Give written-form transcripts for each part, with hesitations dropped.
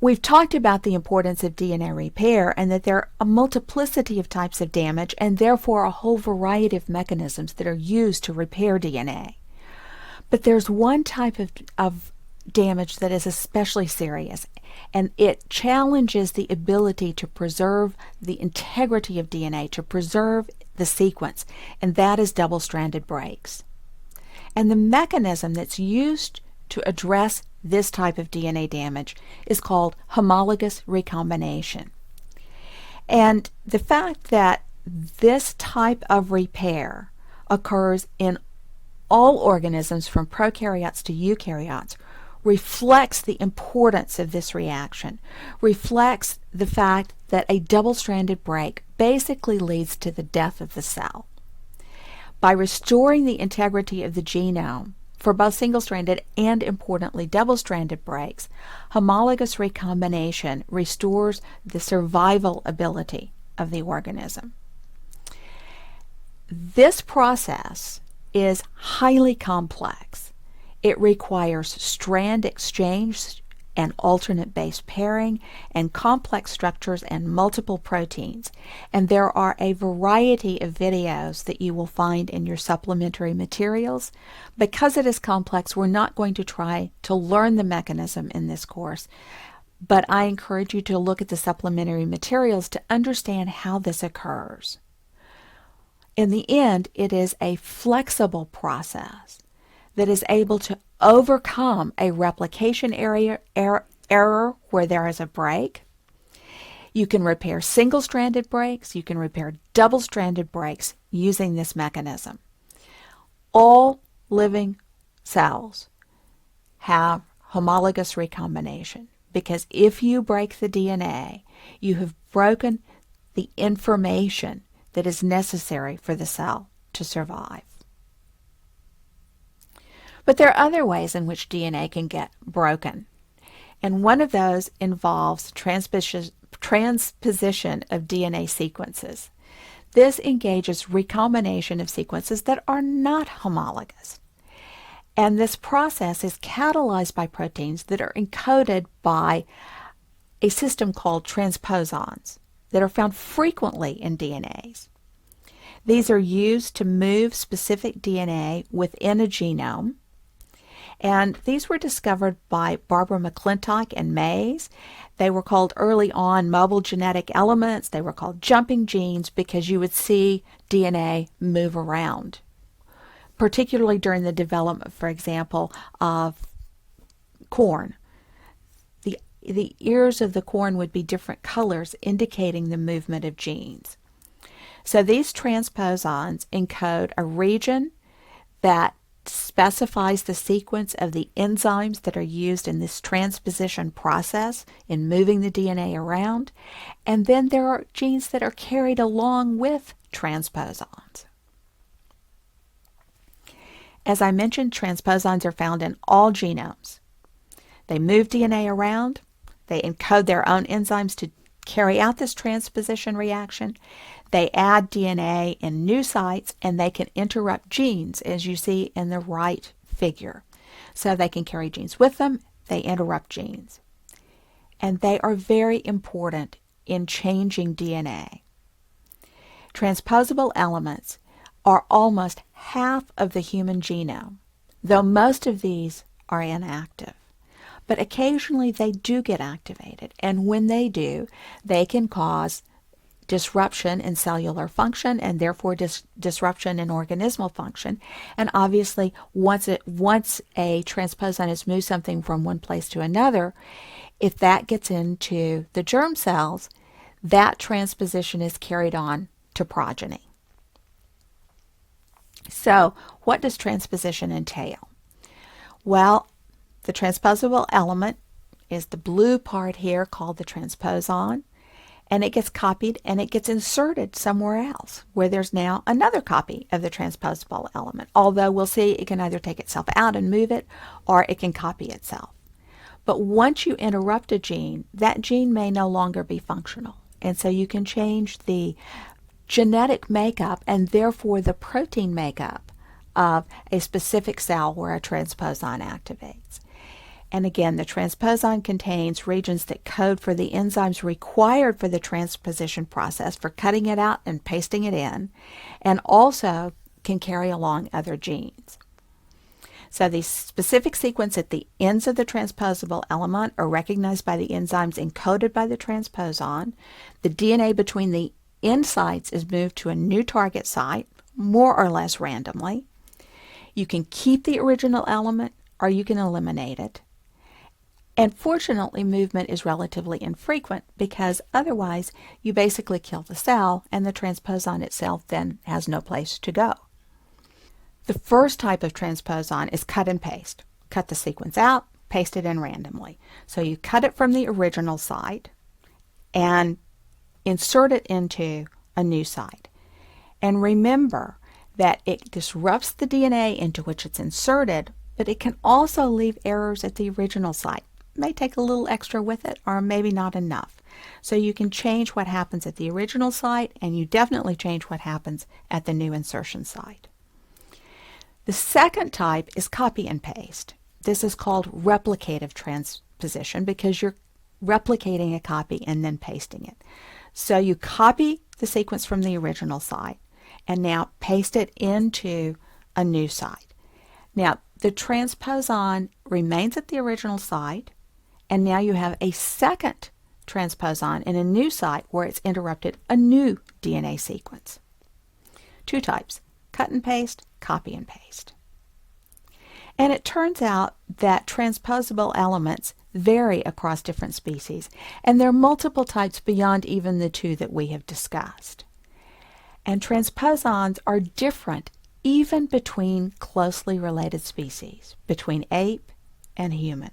We've talked about the importance of DNA repair and that there are a multiplicity of types of damage and therefore a whole variety of mechanisms that are used to repair DNA. But there's one type of damage that is especially serious, and it challenges the ability to preserve the integrity of DNA, to preserve the sequence, and that is double-stranded breaks. And the mechanism that's used to address this type of DNA damage is called homologous recombination. And the fact that this type of repair occurs in all organisms from prokaryotes to eukaryotes reflects the importance of this reaction, reflects the fact that a double-stranded break basically leads to the death of the cell. By restoring the integrity of the genome for both single-stranded and, importantly, double-stranded breaks, homologous recombination restores the survival ability of the organism. This process is highly complex. It requires strand exchange and alternate base pairing and complex structures and multiple proteins. And there are a variety of videos that you will find in your supplementary materials. Because it is complex, we're not going to try to learn the mechanism in this course, but I encourage you to look at the supplementary materials to understand how this occurs. In the end, it is a flexible process that is able to overcome a replication error where there is a break. You can repair single-stranded breaks. You can repair double-stranded breaks using this mechanism. All living cells have homologous recombination because if you break the DNA, you have broken the information that is necessary for the cell to survive. But there are other ways in which DNA can get broken, and one of those involves transposition of DNA sequences. This engages recombination of sequences that are not homologous. And this process is catalyzed by proteins that are encoded by a system called transposons that are found frequently in DNAs. These are used to move specific DNA within a genome. And these were discovered by Barbara McClintock and Mays. They were called early on mobile genetic elements. They were called jumping genes because you would see DNA move around, particularly during the development, for example, of corn. The ears of the corn would be different colors indicating the movement of genes. So these transposons encode a region that specifies the sequence of the enzymes that are used in this transposition process in moving the DNA around, and then there are genes that are carried along with transposons. As I mentioned, transposons are found in all genomes. They move DNA around, they encode their own enzymes to carry out this transposition reaction. They add DNA in new sites, and they can interrupt genes, as you see in the right figure. So they can carry genes with them, they interrupt genes. And they are very important in changing DNA. Transposable elements are almost half of the human genome, though most of these are inactive. But occasionally they do get activated, and when they do, they can cause disruption in cellular function and therefore disruption in organismal function. And obviously, once a transposon has moved something from one place to another, if that gets into the germ cells, that transposition is carried on to progeny. So, what does transposition entail? Well, the transposable element is the blue part here called the transposon, and it gets copied and it gets inserted somewhere else where there's now another copy of the transposable element, although we'll see it can either take itself out and move it or it can copy itself. But once you interrupt a gene, that gene may no longer be functional, and so you can change the genetic makeup and therefore the protein makeup of a specific cell where a transposon activates. And again, the transposon contains regions that code for the enzymes required for the transposition process, for cutting it out and pasting it in, and also can carry along other genes. So the specific sequence at the ends of the transposable element are recognized by the enzymes encoded by the transposon. The DNA between the end sites is moved to a new target site, more or less randomly. You can keep the original element or you can eliminate it. And fortunately, movement is relatively infrequent because otherwise you basically kill the cell and the transposon itself then has no place to go. The first type of transposon is cut and paste. Cut the sequence out, paste it in randomly. So you cut it from the original site and insert it into a new site. And remember that it disrupts the DNA into which it's inserted, but it can also leave errors at the original site. It may take a little extra with it or maybe not enough. So you can change what happens at the original site, and you definitely change what happens at the new insertion site. The second type is copy and paste. This is called replicative transposition because you're replicating a copy and then pasting it. So you copy the sequence from the original site and now paste it into a new site. Now, the transposon remains at the original site, and now you have a second transposon in a new site where it's interrupted a new DNA sequence. Two types, cut and paste, copy and paste. And it turns out that transposable elements vary across different species, and there are multiple types beyond even the two that we have discussed. And transposons are different even between closely related species, between ape and human.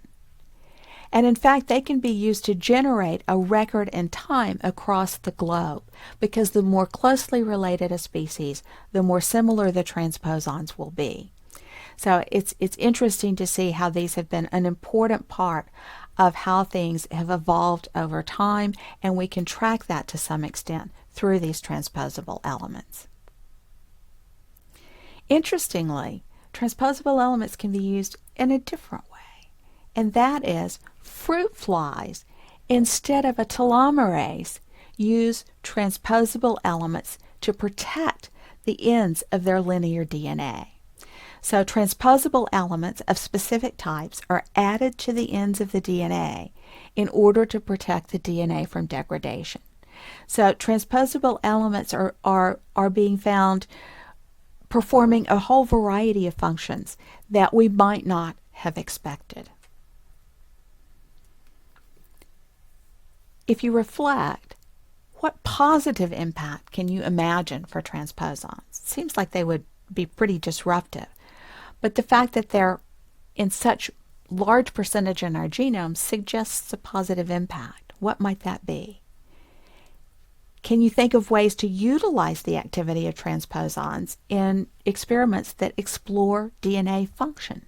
And in fact, they can be used to generate a record in time across the globe, because the more closely related a species, the more similar the transposons will be. So it's interesting to see how these have been an important part of how things have evolved over time, and we can track that to some extent through these transposable elements. Interestingly, transposable elements can be used in a different way, and that is fruit flies, instead of a telomerase, use transposable elements to protect the ends of their linear DNA. So transposable elements of specific types are added to the ends of the DNA in order to protect the DNA from degradation. So transposable elements are being found performing a whole variety of functions that we might not have expected. If you reflect, what positive impact can you imagine for transposons? It seems like they would be pretty disruptive. But the fact that they're in such large percentage in our genome suggests a positive impact. What might that be? Can you think of ways to utilize the activity of transposons in experiments that explore DNA function?